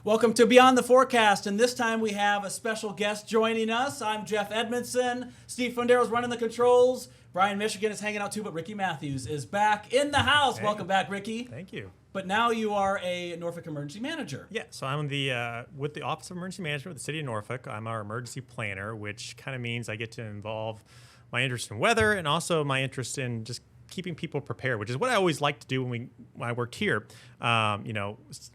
Welcome to Beyond the Forecast, and this time we have a special guest joining us. I'm Jeff Edmondson. Steve Fundero's running the controls. Brian Michigan is hanging out too, but Ricky Matthews is back in the house. Hey. Welcome back, Ricky. Thank you. But now you are a Norfolk Emergency Manager. Yeah, so I'm with the Office of Emergency Management with the City of Norfolk. I'm our emergency planner, which kind of means I get to involve my interest in weather and also my interest in just keeping people prepared, which is what I always liked to do when I worked here.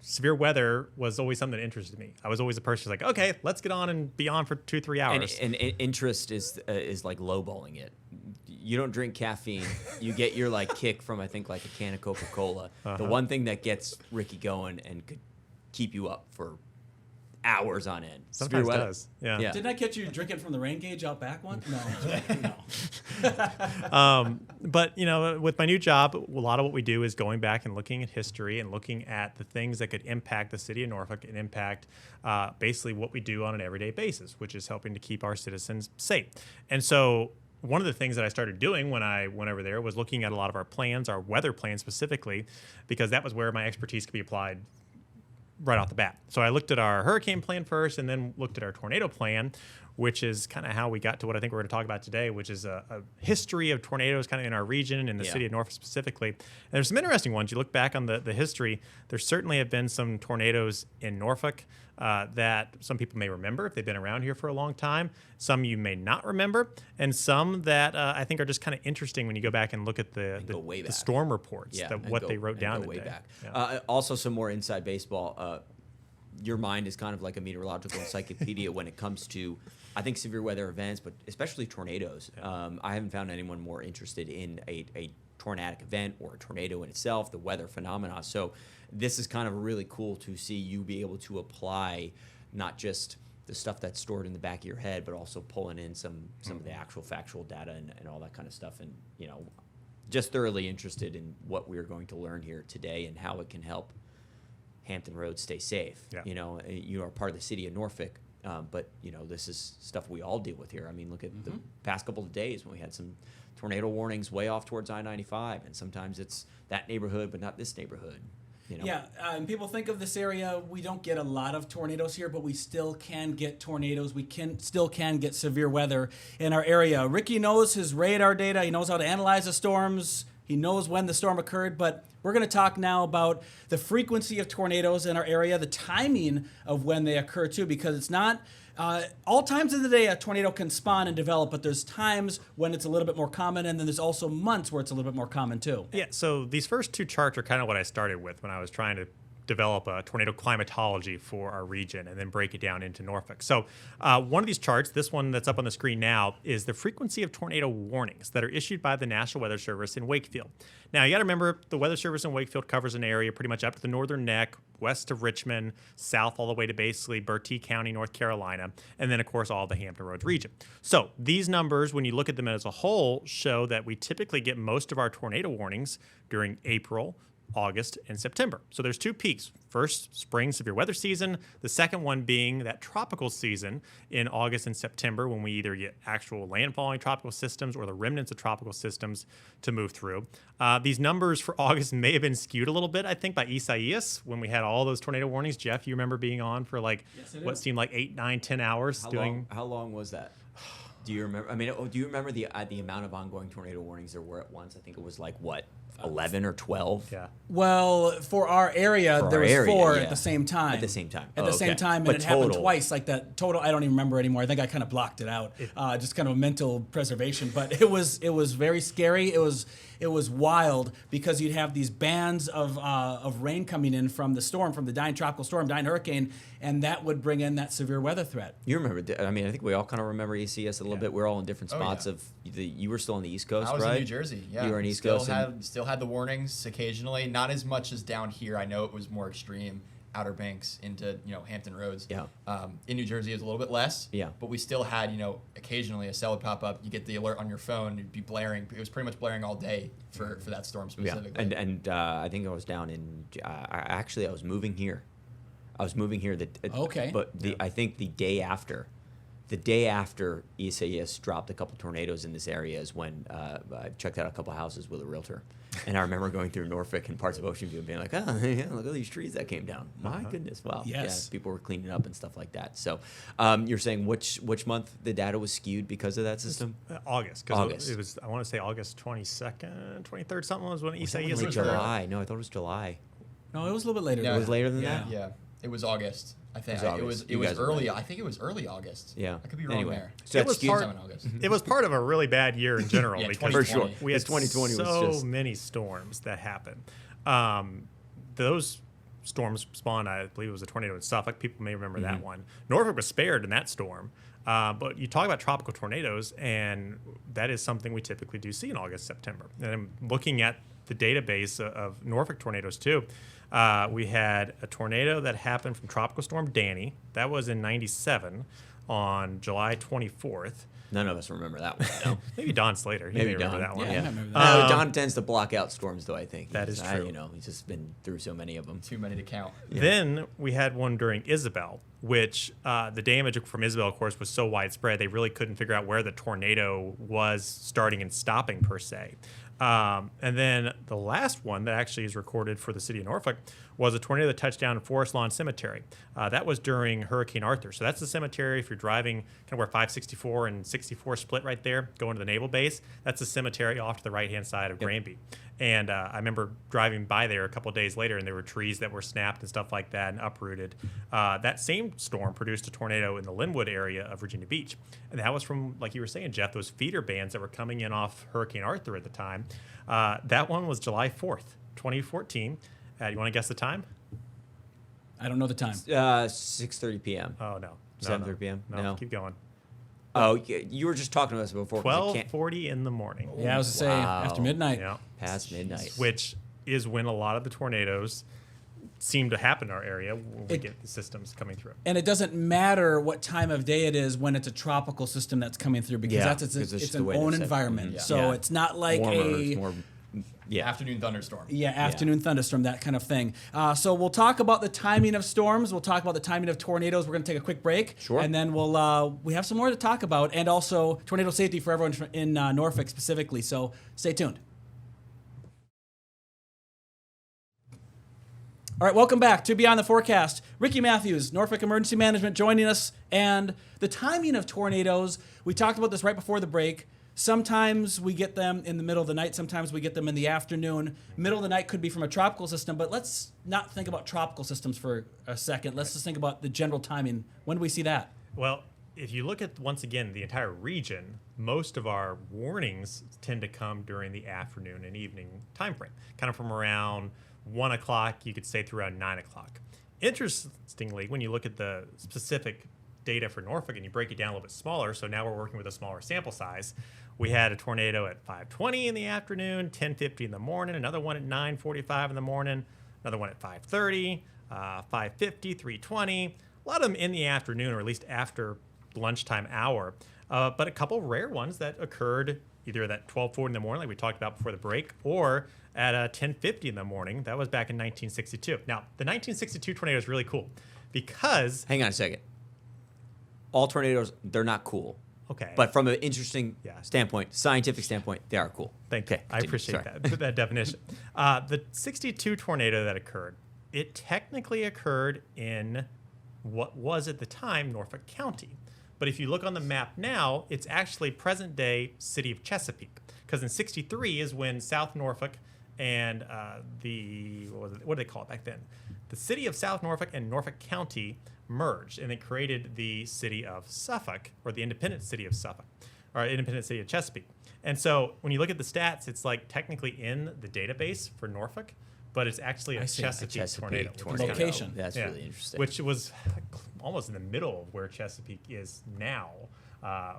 Severe weather was always something that interested me. I was always a person who's like, okay, let's get on and be on for 2-3 hours. And interest is like lowballing it. You don't drink caffeine. You get your kick from I think like a can of Coca-Cola. The one thing that gets Ricky going and could keep you up for hours on end. Sometimes does. Yeah. Didn't I catch you drinking from the rain gauge out back one? No. But with my new job, a lot of what we do is going back and looking at history and looking at the things that could impact the city of Norfolk and impact basically what we do on an everyday basis, which is helping to keep our citizens safe. And so one of the things that I started doing when I went over there was looking at a lot of our plans, our weather plans specifically, because that was where my expertise could be applied right off the bat. So I looked at our hurricane plan first and then looked at our tornado plan, which is kind of how we got to what I think we're going to talk about today, which is a history of tornadoes kind of in our region and the city of Norfolk specifically. And there's some interesting ones. You look back on the history, there certainly have been some tornadoes in Norfolk that some people may remember if they've been around here for a long time. Some you may not remember, and some that I think are just kind of interesting when you go back and look at the storm reports, what they wrote down way today. back. Yeah. Also, some more inside baseball. Your mind is kind of like a meteorological encyclopedia when it comes to, I think, severe weather events, but especially tornadoes. Yeah. I haven't found anyone more interested in a tornadic event or a tornado in itself, the weather phenomena. So this is kind of really cool to see you be able to apply not just the stuff that's stored in the back of your head, but also pulling in some of the actual factual data and all that kind of stuff. And, just thoroughly interested in what we're going to learn here today and how it can help Hampton Roads stay safe. Yeah. You are part of the city of Norfolk, but this is stuff we all deal with here. I mean, look at the past couple of days when we had some tornado warnings way off towards I-95, and sometimes it's that neighborhood, but not this neighborhood. Yeah, and people think of this area, we don't get a lot of tornadoes here, but we still can get tornadoes. We still can get severe weather in our area. Ricky knows his radar data. He knows how to analyze the storms. He knows when the storm occurred, but we're going to talk now about the frequency of tornadoes in our area, the timing of when they occur too, because it's not all times of the day a tornado can spawn and develop, but there's times when it's a little bit more common, and then there's also months where it's a little bit more common too. Yeah, so these first two charts are kind of what I started with when I was trying to develop a tornado climatology for our region and then break it down into Norfolk. So one of these charts, this one that's up on the screen now, is the frequency of tornado warnings that are issued by the National Weather Service in Wakefield. Now, you got to remember, the Weather Service in Wakefield covers an area pretty much up to the Northern Neck, west of Richmond, south all the way to basically Bertie County, North Carolina, and then, of course, all the Hampton Roads region. So these numbers, when you look at them as a whole, show that we typically get most of our tornado warnings during April, August, and September. So there's two peaks. First, spring severe weather season. The second one being that tropical season in August and September, when we either get actual landfalling tropical systems or the remnants of tropical systems to move through. These numbers for August may have been skewed a little bit, I think, by Isaias when we had all those tornado warnings. Jeff, you remember being on for what seemed like 8, 9, 10 hours. How long was that? Do you remember? I mean, do you remember the amount of ongoing tornado warnings there were at once? I think it was 11 or 12. Yeah. Well, for our area, there was 4 at the same time. At the same time. At the same time, and but it total. happened twice. Like that total, I don't even remember anymore. I think I kind of blocked it out, just kind of a mental preservation. But it was very scary. It was wild because you'd have these bands of rain coming in from the storm, from the dying tropical storm, dying hurricane, and that would bring in that severe weather threat. You remember? I mean, I think we all kind of remember ECS a little bit. We're all in different spots you were still on the East Coast, I was right? in New Jersey. Yeah, you were in East Coast. Still had the warnings occasionally, not as much as down here. I know it was more extreme, Outer Banks into Hampton Roads. Yeah. In New Jersey, it was a little bit less. Yeah. But we still had occasionally a cell would pop up. You get the alert on your phone. It'd be blaring. It was pretty much blaring all day for that storm specifically. Yeah. And I think I was down in. I was moving here. Okay. But I think the day after The day after Isaias dropped a couple tornadoes in this area is when I checked out a couple houses with a realtor. And I remember going through Norfolk and parts of Ocean View and being like, oh, yeah, look at these trees that came down. My goodness, wow. Yes. Yeah, people were cleaning up and stuff like that. So you're saying which month the data was skewed because of that system? August. 'Cause August. It was, I want to say August 22nd, 23rd, something was when Was that Isaias late was July. No, I thought it was July. No, it was a little bit later. Yeah. It was later than Yeah. that? Yeah, it was August. I think It was it was August. You guys were early. right. I think it was early August. Yeah. I could be wrong Anyway, there. so It that's was skewed. part- Sometime in August. It was part of a really bad year in general Yeah, because 2020. For sure. we had 2020 was so just- many storms that happened. Those storms spawned, I believe it was a tornado in Suffolk. People may remember Mm-hmm. that one. Norfolk was spared in that storm. But you talk about tropical tornadoes, and that is something we typically do see in August, September. And I'm looking at the database of Norfolk tornadoes too. We had a tornado that happened from Tropical Storm Danny. That was in '97 on July 24th. None of us remember that one. No. Maybe Don Slater. He Maybe may remember Don. that one. Yeah, I Yeah. remember that. Don tends to block out storms, though, I think. That is true. He's just been through so many of them. Too many to count. Then we had one during Isabel, which the damage from Isabel, of course, was so widespread they really couldn't figure out where the tornado was starting and stopping per se. And then the last one that actually is recorded for the city of Norfolk was a tornado that touched down in Forest Lawn Cemetery. That was during Hurricane Arthur. So that's the cemetery if you're driving kind of where 564 and 64 split right there, going to the naval base. That's the cemetery off to the right-hand side of Granby. And I remember driving by there a couple days later, and there were trees that were snapped and stuff like that and uprooted. That same storm produced a tornado in the Linwood area of Virginia Beach. And that was from, like you were saying, Jeff, those feeder bands that were coming in off Hurricane Arthur at the time. That one was July 4th, 2014. You want to guess the time? I don't know the time. 6:30 p.m. Oh, no. 7:30 p.m.? No, No. keep going. Oh, you were just talking to us before. 'cause I can't- 12:40 in the morning. Yeah, I was to say Wow. after midnight. Yeah. Past midnight. Which is when a lot of the tornadoes seem to happen in our area when we It- get the systems coming through. And it doesn't matter what time of day it is when it's a tropical system that's coming through because Yeah, that's 'cause it's, it's it's the an way own they're set. environment. Mhm. So Yeah. it's not like Warmer, a it's more, yeah. Afternoon thunderstorm. afternoon thunderstorm, that kind of thing. So we'll talk about the timing of storms. We'll talk about the timing of tornadoes. We're going to take a quick break, Sure. and then we have some more to talk about, and also tornado safety for everyone in Norfolk specifically. So stay tuned. All right, welcome back to Beyond the Forecast. Ricky Matthews, Norfolk Emergency Management, joining us. And the timing of tornadoes, we talked about this right before the break. Sometimes we get them in the middle of the night. Sometimes we get them in the afternoon. Middle of the night could be from a tropical system, but let's not think about tropical systems for a second. Let's just think about the general timing. When do we see that? Well, if you look at, once again, the entire region, most of our warnings tend to come during the afternoon and evening time frame, kind of from around 1 o'clock, you could say through around 9 o'clock. Interestingly, when you look at the specific data for Norfolk and you break it down a little bit smaller, so now we're working with a smaller sample size, we had a tornado at 5:20 in the afternoon, 10:50 in the morning, another one at 9:45 in the morning, another one at 5:30, 5:50, 3:20, a lot of them in the afternoon or at least after lunchtime hour, but a couple rare ones that occurred either at 12:40 in the morning, like we talked about before the break, or at 10:50 in the morning. That was back in 1962. Now, the 1962 tornado is really cool because, Hang on a second. All tornadoes, they're not cool. okay, But from an interesting Yeah. standpoint, scientific standpoint, they are cool. thank you. Okay, I continue. appreciate Sorry. that definition. The 62 tornado that occurred, it technically occurred in what was at the time Norfolk County. But if you look on the map now, it's actually present day city of Chesapeake. Because in 63 is when South Norfolk and what do they call it back then? The city of South Norfolk and Norfolk County merged, and it created the city of Suffolk, or the independent city of Suffolk, or independent city of Chesapeake. And so when you look at the stats, it's like technically in the database for Norfolk, but it's actually I a see. Chesapeake, tornado. which is tornado. kind of- Location. That's yeah, really interesting. Which was almost in the middle of where Chesapeake is now.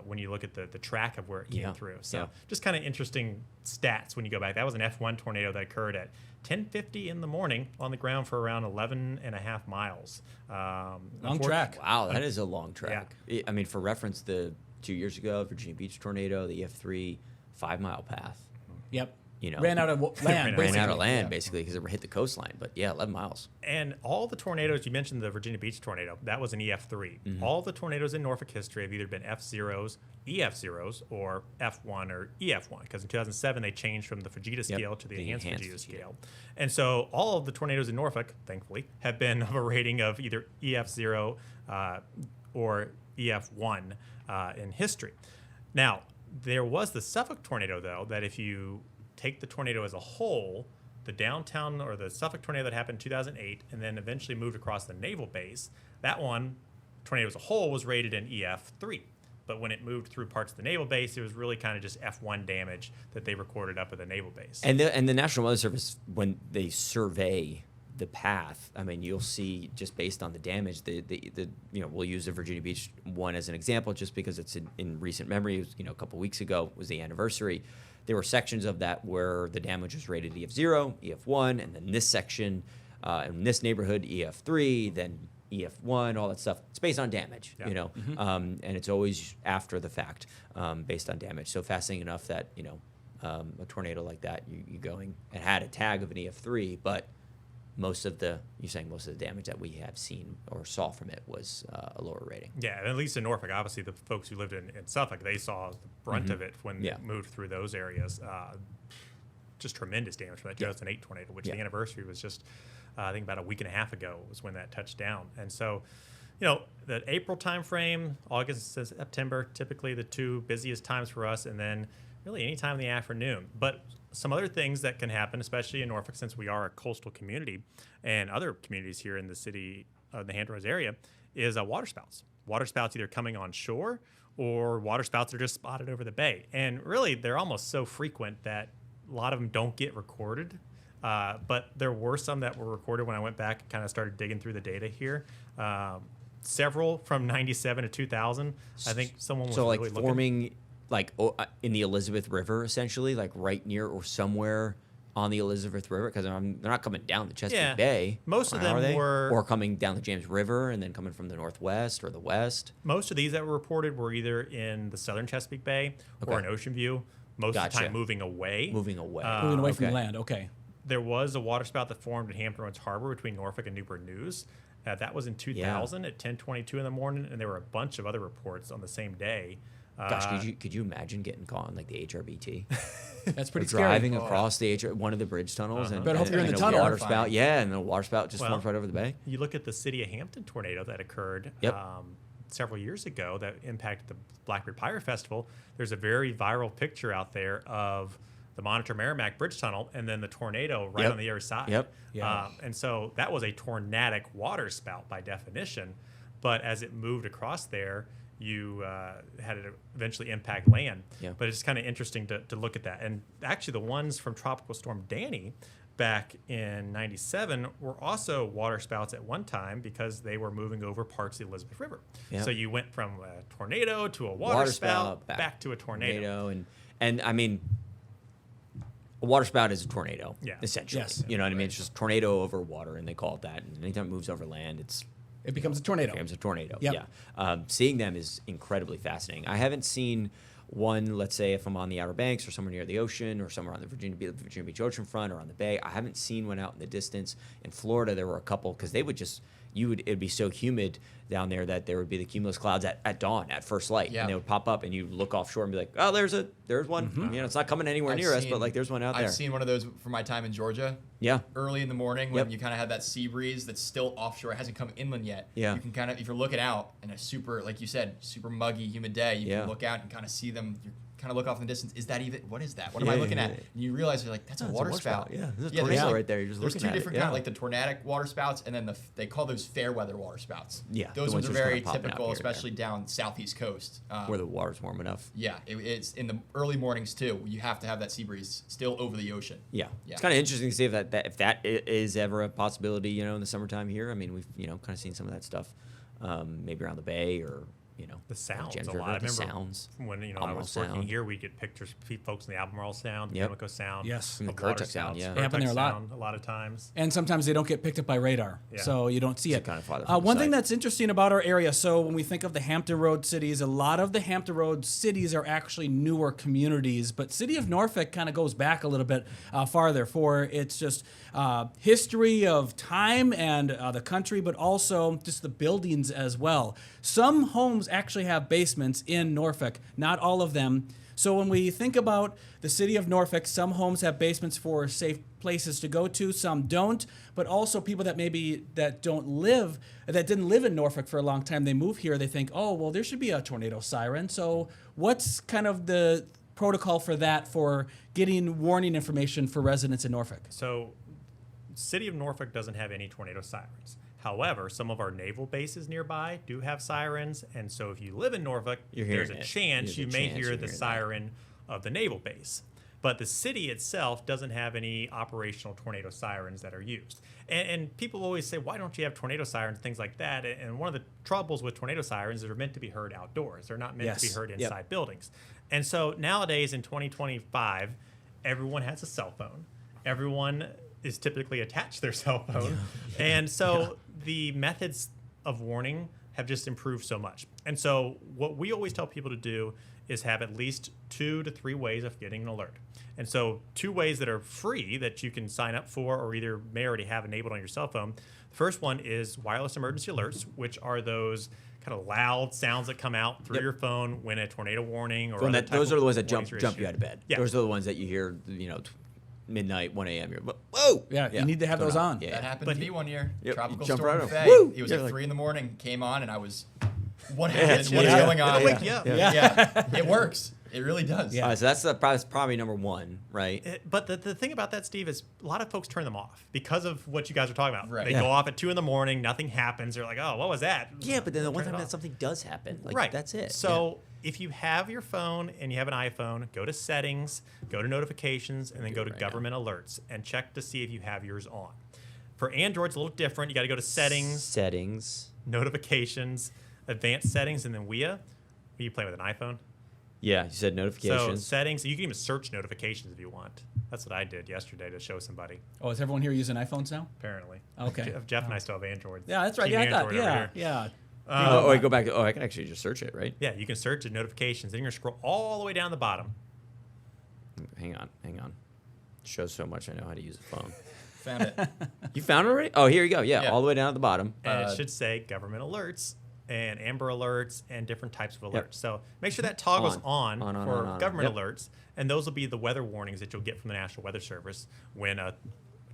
When you look at the track of where it came Yeah, through. So yeah. just kind of interesting stats when you go back. That was an F1 tornado that occurred at 10:50 in the morning on the ground for around 11 and a half miles. Long track. Wow, that is a long track. I mean, for reference, the 2 years ago, Virginia Beach tornado, the EF3 5-mile path. Yep. ran out of land. Ran basically. out of land Yeah. basically because it hit the coastline. But yeah, 11 miles. And all the tornadoes, you mentioned the Virginia Beach tornado, that was an EF3. All the tornadoes in Norfolk history have either been F0s, EF0s, or F1 or EF1, because in 2007 they changed from the Fujita scale to the enhanced Fujita scale. And so all of the tornadoes in Norfolk, thankfully, have been of a rating of either EF0 or EF1 in history. Now, there was the Suffolk tornado, though, that if you take the tornado as a whole, the downtown or the Suffolk tornado that happened in 2008 and then eventually moved across the naval base, that one, tornado as a whole, was rated an EF3. But when it moved through parts of the naval base, it was really kind of just F1 damage that they recorded up at the naval base. And the National Weather Service, when they survey the path, I mean, you'll see just based on the damage, we'll use the Virginia Beach one as an example, just because it's in recent memory. It was, a couple weeks ago was the anniversary. There were sections of that where the damage was rated EF0, EF1, and then this section in this neighborhood EF3, then EF1, all that stuff. It's based on damage, and it's always after the fact based on damage. So fascinating enough that a tornado like that, you going, it had a tag of an EF3, but most of the damage that we have seen or saw from it was a lower rating. Yeah, and at least in Norfolk, obviously the folks who lived in Suffolk, they saw the brunt of it when it moved through those areas. Just tremendous damage from that 2008 tornado, which the anniversary was just, I think about a week and a half ago was when that touched down. And so, the April timeframe, August to September, typically the two busiest times for us, and then really any time in the afternoon. But some other things that can happen, especially in Norfolk, since we are a coastal community, and other communities here in the city, the Hampton Roads area, is waterspouts. Waterspouts either coming on shore or waterspouts are just spotted over the bay. And really, they're almost so frequent that a lot of them don't get recorded. But there were some that were recorded when I went back and kind of started digging through the data here. Several from 97 to 2000. I think someone was really looking. Forming in the Elizabeth River, essentially, like right near or somewhere on the Elizabeth River, because they're not coming down the Chesapeake Bay. Most of them were, or coming down the James River and then coming from the northwest or the west. Most of these that were reported were either in the southern Chesapeake Bay or in Ocean View. Most of the time moving away. Moving away From the land. Okay. There was a waterspout that formed in Hampton Roads Harbor between Norfolk and Newport News. That was in 2000 at 10:22 in the morning, and there were a bunch of other reports on the same day. Gosh, could you imagine getting caught on like the HRBT? That's pretty scary. Driving across one of the bridge tunnels, and better hope you're in the a tunnel. water spout. Yeah, and the water spout just forms right over the bay. You look at the city of Hampton tornado that occurred several years ago that impacted the Blackbird Pyre Festival. There's a very viral picture out there of the Monitor Merrimack Bridge Tunnel and then the tornado right on the other side. And so that was a tornadic water spout by definition. But as it moved across there, you had it eventually impact land. But it's kind of interesting to look at that. And actually the ones from Tropical Storm Danny back in 97 were also water spouts at one time because they were moving over parts of the Elizabeth River. So you went from a tornado to a water spout back to a tornado. And I mean, a water spout is a tornado, essentially. Yes. You know what I mean? It's just tornado over water, and they call it that. And anytime it moves over land, it becomes a tornado. Seeing them is incredibly fascinating. I haven't seen one, let's say, if I'm on the Outer Banks or somewhere near the ocean or somewhere on the Virginia Beach oceanfront or on the bay. I haven't seen one out in the distance. In Florida, there were a couple because they would just it'd be so humid down there that there would be the cumulus clouds at dawn, at first light, and they would pop up, and you look offshore and be like, oh, there's one. It's not coming anywhere near us, but like there's one out there. I've seen one of those for my time in Georgia. Early in the morning when you kind of have that sea breeze that's still offshore, it hasn't come inland yet. You can kind of, if you're looking out in a super, like you said, super muggy, humid day, you can look out and kind of see them. You kind of look off in the distance. Is that even? What is that? What am I looking at? And you realize you're like, that's a water spout. There's a tornado right there. You're just there's looking two at different it. kinds, like the tornadic water spouts, and then they call those fair weather water spouts. Those the ones are just very kinda popping out typical, here, especially down southeast coast, where the water's warm enough. It's in the early mornings too. You have to have that sea breeze still over the ocean. It's kind of interesting to see if that is ever a possibility. In the summertime here. I mean, we've kind of seen some of that stuff, maybe around the bay or the sounds James a River, lot. I the remember sounds. when I Albemarle was working Sound. here, we get pictures of folks in the Albemarle Sound, the Yep. Pimlico Sound, Yes. And the of water Currituck Sound, sounds. yeah. They happen there a lot. Sound a lot of times. And sometimes they don't get picked up by radar, Yeah. so you don't see So it. kind of farther from the One thing site. that's interesting about our area, so when we think of the Hampton Road cities, a lot of the Hampton Road cities are actually newer communities, but City of Norfolk kind of goes back a little bit farther for it's just history of time and the country, but also just the buildings as well. Some homes actually have basements in Norfolk, not all of them. So when we think about the City of Norfolk, some homes have basements for safe places to go to, some don't, but also people that didn't live in Norfolk for a long time, they move here, they think, oh, well, there should be a tornado siren. So what's kind of the protocol for that, for getting warning information for residents in Norfolk? So, City of Norfolk doesn't have any tornado sirens. However, some of our naval bases nearby do have sirens, and so if you live in Norfolk, there's a chance you may hear the siren of the naval base. But the city itself doesn't have any operational tornado sirens that are used. And people always say, why don't you have tornado sirens, things like that? And one of the troubles with tornado sirens is they're meant to be heard outdoors. They're not meant to be heard inside buildings. And so nowadays in 2025, everyone has a cell phone. Everyone is typically attached to their cell phone. And so the methods of warning have just improved so much. And so what we always tell people to do is have at least 2 to 3 ways of getting an alert. And so 2 ways that are free that you can sign up for or either may already have enabled on your cell phone. The first one is wireless emergency alerts, which are those kind of loud sounds that come out through your phone when a tornado warning or those are the ones that jump warnings are you out of bed. Yeah. Those are the ones that you hear, midnight, 1 a.m. You're, whoa! Yeah, you need to have those on. Yeah. That happened to me one year. Yep, Tropical you jump Storm right on. Faye. Woo! It was You're like like- 3 in the morning, came on, and I was, what happened? Yeah, What is yeah. going on? It'll wake you up. Yeah. It works. It really does. Yeah. So that's probably number 1, right? But the thing about that, Steve, is a lot of folks turn them off because of what you guys are talking about. Right. They Yeah. go off at 2 in the morning, nothing happens. They're like, oh, what was that? Yeah, but then the one Turn it time that off. something does happen, Right. that's it. So if you have your phone and you have an iPhone, go to settings, go to notifications, and then go to right now. government alerts and check to see if you have yours on. For Android, it's a little different. You got to go to settings, Settings. notifications, advanced settings, and then WIA. Are you playing with an iPhone? Yeah, you said So notifications. settings, you can even search notifications if you want. That's what I did yesterday to show somebody, Oh, is everyone here using iPhones now? apparently. Okay. Jeff and I still have Androids. Yeah, that's right. Team Yeah, I thought. Android over Yeah, here. yeah. wait, go back to. Oh, I can actually just search it, right? Yeah, you can search the notifications. Then you're going to scroll all the way down the bottom. Hang on. Shows so much I know how to use a phone. Found it. You found it already? Oh, here you go. Yeah, Yeah. all the way down at the bottom. And it should say government alerts and Amber alerts and different types of alerts. Yep. So make sure that toggles on, On, for on. government Yep. alerts. And those will be the weather warnings that you'll get from the National Weather Service when a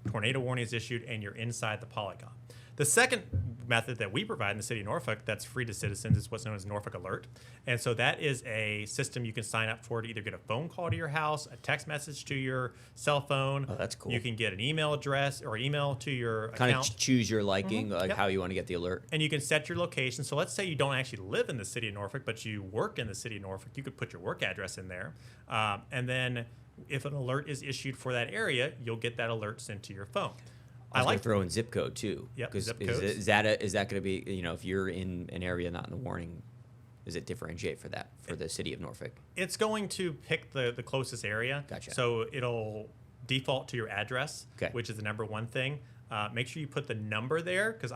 tornado warning is issued and you're inside the polygon. The second method that we provide in the city of Norfolk that's free to citizens is what's known as Norfolk Alert. And so that is a system you can sign up for to either get a phone call to your house, a text message to your cell phone. Oh, that's cool. You can get an email address or email to your Kind account. of choose your liking, like Yep. how you want to get the alert. And you can set your location. So let's say you don't actually live in the city of Norfolk, but you work in the city of Norfolk. You could put your work address in there. And then if an alert is issued for that area, you'll get that alert sent to your phone. I like to throw in zip code too. Yep, 'Cause zip is codes. that going to be, if you're in an area not in the warning, does it differentiate for that for the city of Norfolk? It's going to pick the closest area. Gotcha. So it'll default to your address, Okay. which is the number one thing. Make sure you put the number there because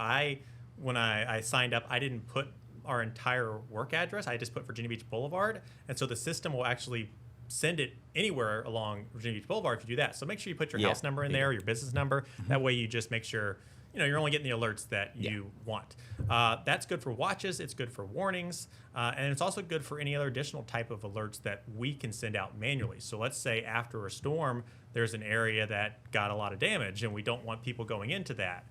when I signed up, I didn't put our entire work address. I just put Virginia Beach Boulevard. And so the system will actually send it anywhere along Virginia Beach Boulevard if you do that. So make sure you put your Yeah. house number in there, your business number. That way you just make sure you're only getting the alerts that you want. That's good for watches. It's good for warnings. And it's also good for any other additional type of alerts that we can send out manually. So let's say after a storm, there's an area that got a lot of damage and we don't want people going into that.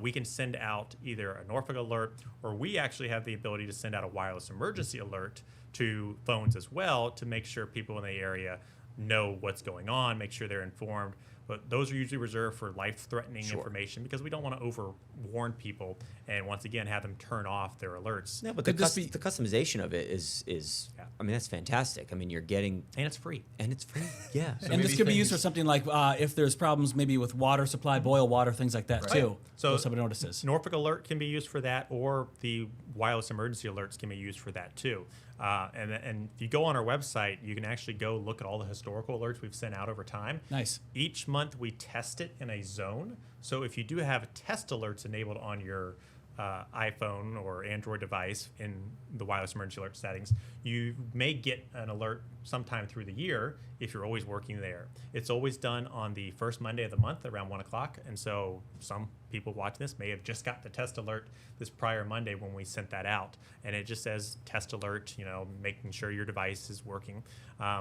We can send out either a Norfolk alert or we actually have the ability to send out a wireless emergency alert to phones as well to make sure people in the area know what's going on, make sure they're informed. but those are usually reserved for life-threatening information because we don't want to over-warn people and once again have them turn off their alerts. Yeah, but the customization of it is I mean, that's fantastic. I mean, you're getting... And it's free. And it's free, yeah. So and this could be used for something like if there's problems maybe with water supply, boil water, things like that too. So somebody notices. Norfolk Alert can be used for that, or the wireless emergency alerts can be used for that too. And if you go on our website, you can actually go look at all the historical alerts we've sent out over time. Nice. Each month we test it in a zone. So if you do have test alerts enabled on your iPhone or Android device in the wireless emergency alert settings, you may get an alert sometime through the year if you're always working there. It's always done on the first Monday of the month around 1 o'clock. And so some people watching this may have just got the test alert this prior Monday when we sent that out. And it just says test alert, making sure your device is working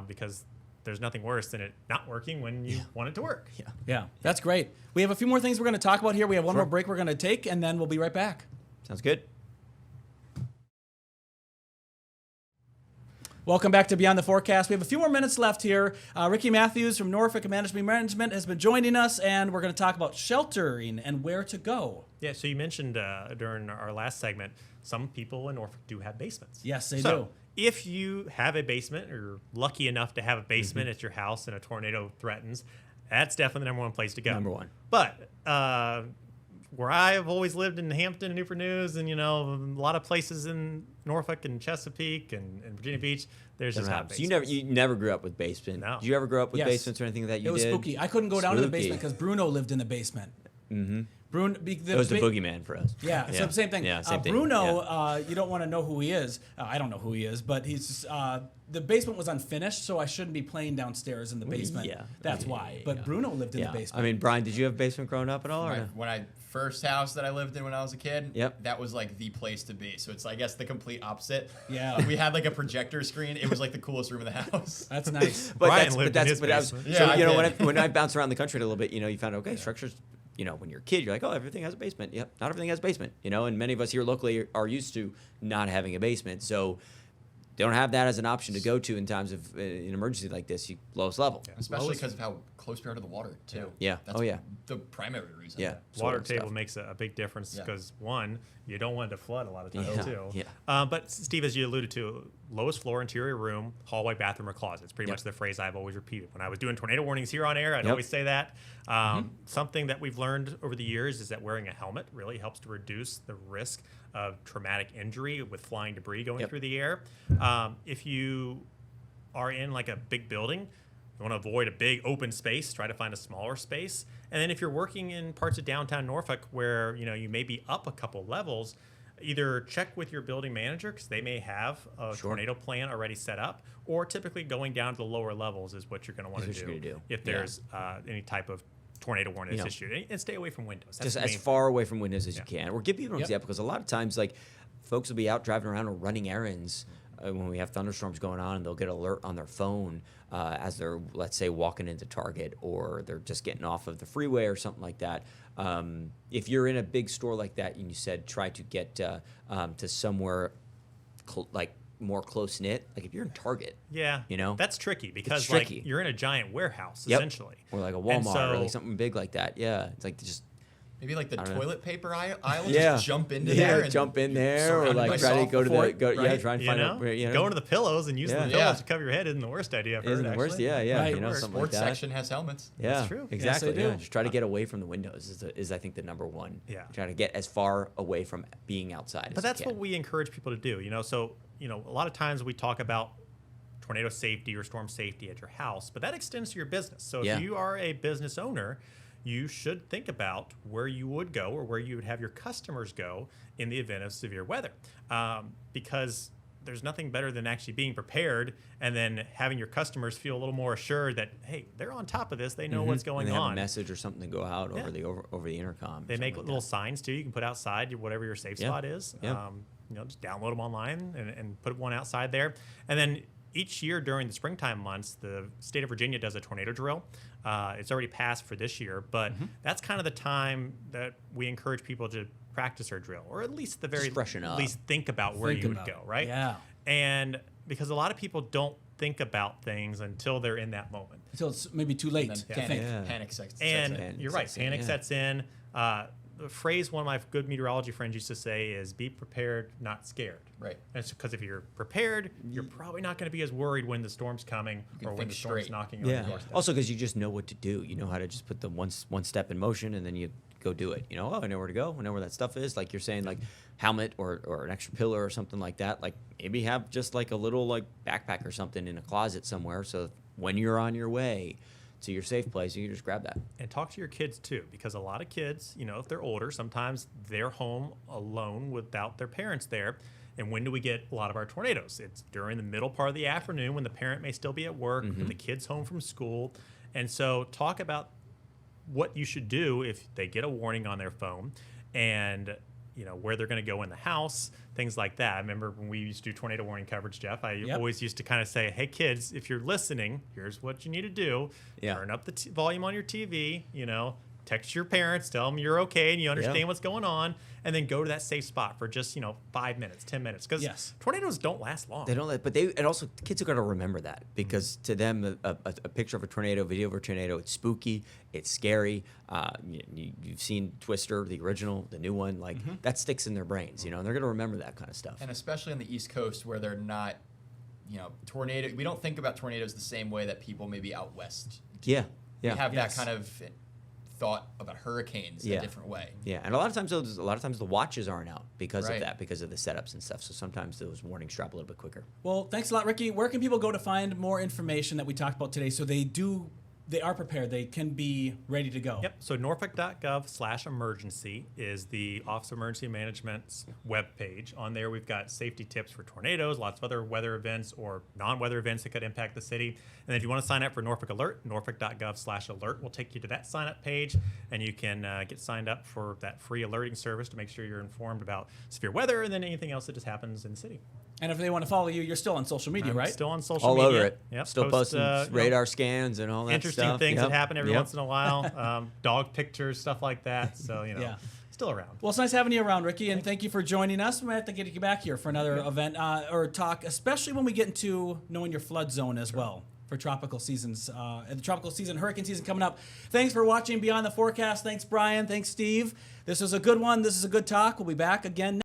because there's nothing worse than it not working when you want it to work. Yeah, that's great. We have a few more things we're going to talk about here. We have one more break we're going to take, and then we'll be right back. Sounds good. Welcome back to Beyond the Forecast. We have a few more minutes left here. Ricky Matthews from Norfolk Management has been joining us, and we're going to talk about sheltering and where to go. Yeah, so you mentioned during our last segment, some people in Norfolk do have basements. Yes, they do. If you have a basement, or lucky enough to have a basement at your house and a tornado threatens, that's definitely the number one place to go. Number one. But where I've always lived in Hampton and Newport News and, a lot of places in Norfolk and Chesapeake and Virginia Beach, there's just not basements. You never grew up with basement. No. Did you ever grow up with basements or anything that you did? It was spooky. I couldn't go down to the basement because Bruno lived in the basement. Mm-hmm. It was the boogeyman for us. Yeah, so same thing. Yeah, same thing. Bruno, you don't want to know who he is. I don't know who he is, but he's the basement was unfinished, so I shouldn't be playing downstairs in the basement. Yeah, that's why. But Bruno lived in the basement. I mean, Brian, did you have a basement growing up at all? When I first house that I lived in when I was a kid, that was like the place to be. So it's, I guess, the complete opposite. Yeah, we had like a projector screen. It was like the coolest room in the house. That's nice. Brian lived in his basement. When I bounced around the country a little bit, you found structures. When you're a kid, you're like, oh, everything has a basement. Yep, not everything has a basement. And many of us here locally are used to not having a basement. So they don't have that as an option to go to in times of an emergency like this. Lowest level. Yeah, especially because of how close we are to the water, too. Yeah. That's the primary reason. Yeah. Water table makes a big difference because, one, you don't want it to flood a lot of times, too. Yeah. But, Steve, as you alluded to, lowest floor, interior room, hallway, bathroom, or closet. It's pretty much the phrase I've always repeated. When I was doing tornado warnings here on air, I'd always say that. Something that we've learned over the years is that wearing a helmet really helps to reduce the risk of traumatic injury with flying debris going through the air. If you are in like a big building, you want to avoid a big open space, try to find a smaller space. And then if you're working in parts of downtown Norfolk where, you may be up a couple levels, either check with your building manager because they may have a tornado plan already set up, or typically going down to the lower levels is what you're going to want to do if there's any type of tornado warning is issued. And stay away from windows. That's just as far away from windows as you can. Or give people an example, because a lot of times, like, folks will be out driving around or running errands when we have thunderstorms going on, and they'll get alert on their phone as they're, let's say, walking into Target, or they're just getting off of the freeway or something like that. If you're in a big store like that, and you said try to get to somewhere more close knit, like if you're in Target, that's tricky because tricky. Like you're in a giant warehouse essentially, or like a Walmart, or like something big like that. Yeah, it's like just. Maybe like the toilet paper aisle, just jump into there. And jump in there, or like try to go to try and find out. Going to the pillows and using the pillows to cover your head isn't the worst idea I've heard. Isn't the worst? Yeah. Right. Something Sports like that. section has helmets. Yeah, that's true. Exactly. Yes, they do. Just try to get away from the windows is I think the number one. Yeah. Try to get as far away from being outside. But that's what we encourage people to do. So a lot of times we talk about tornado safety or storm safety at your house, but that extends to your business. So if you are a business owner, you should think about where you would go or where you would have your customers go in the event of severe weather. Because there's nothing better than actually being prepared and then having your customers feel a little more assured that, hey, they're on top of this. They know what's going and they on. have a message or something to go out over the intercom. They make little signs, too. You can put outside whatever your safe spot is. Just download them online and put one outside there. And then each year during the springtime months, the state of Virginia does a tornado drill. It's already passed for this year, but that's kind of the time that we encourage people to practice our drill, or at least at least think about where you would go, right? Yeah. And because a lot of people don't think about things until they're in that moment. Until it's maybe too late. And then panic sets And in. you're right, panic sets in. The phrase one of my good meteorology friends used to say is be prepared, not scared. Right. And it's because if you're prepared, you're probably not going to be as worried when the storm's coming or when the storm's straight. knocking on your doorstep. Also, because you just know what to do. You know how to just put the one step in motion, and then you go do it. You know, oh, I know where to go. I know where that stuff is. Like you're saying, like helmet or an extra pillar or something like that. Like maybe have just like a little like backpack or something in a closet somewhere, so when you're on your way to your safe place, you can just grab that. And talk to your kids too, because a lot of kids, you know, if they're older, sometimes they're home alone without their parents there. And when do we get a lot of our tornadoes? It's during the middle part of the afternoon when the parent may still be at work, when the kid's home from school. And so talk about what you should do if they get a warning on their phone, and you know where they're going to go in the house, things like that. I remember when we used to do tornado warning coverage, Jeff, I always used to kind of say, hey kids, if you're listening, here's what you need to do. Turn up the volume on your TV, you know, text your parents, tell them you're okay and you understand what's going on, and then go to that safe spot for just, 5 minutes, 10 minutes. Because tornadoes don't last long. They don't, and also kids are going to remember that, because to them, a picture of a tornado, video of a tornado, it's spooky, it's scary. You've seen Twister, the original, the new one, like that sticks in their brains, and they're going to remember that kind of stuff. And especially on the East Coast where they're not, tornado. We don't think about tornadoes the same way that people maybe out west. We have that kind of thought about hurricanes in a different way. And a lot of times the watches aren't out because of that, because of the setups and stuff. So sometimes those warnings drop a little bit quicker. Well, thanks a lot, Ricky. Where can people go to find more information that we talked about today so they are prepared, they can be ready to go? Yep. So norfolk.gov/emergency is the Office of Emergency Management's webpage. On there, we've got safety tips for tornadoes, lots of other weather events or non-weather events that could impact the city. And then if you want to sign up for Norfolk Alert, norfolk.gov/alert will take you to that sign-up page, and you can get signed up for that free alerting service to make sure you're informed about severe weather and then anything else that just happens in the city. And if they want to follow you, you're still on social media, right? Still on social media. All over it. Yep. Still posting radar scans and all that interesting stuff. things that happen every once in a while. Dog pictures, stuff like that. So, still around. Well, it's nice having you around, Ricky, and thank you for joining us. We might have to get you back here for another event or talk, especially when we get into knowing your flood zone as well for tropical seasons. The tropical season, hurricane season coming up. Thanks for watching Beyond the Forecast. Thanks, Brian. Thanks, Steve. This was a good one. This is a good talk. We'll be back again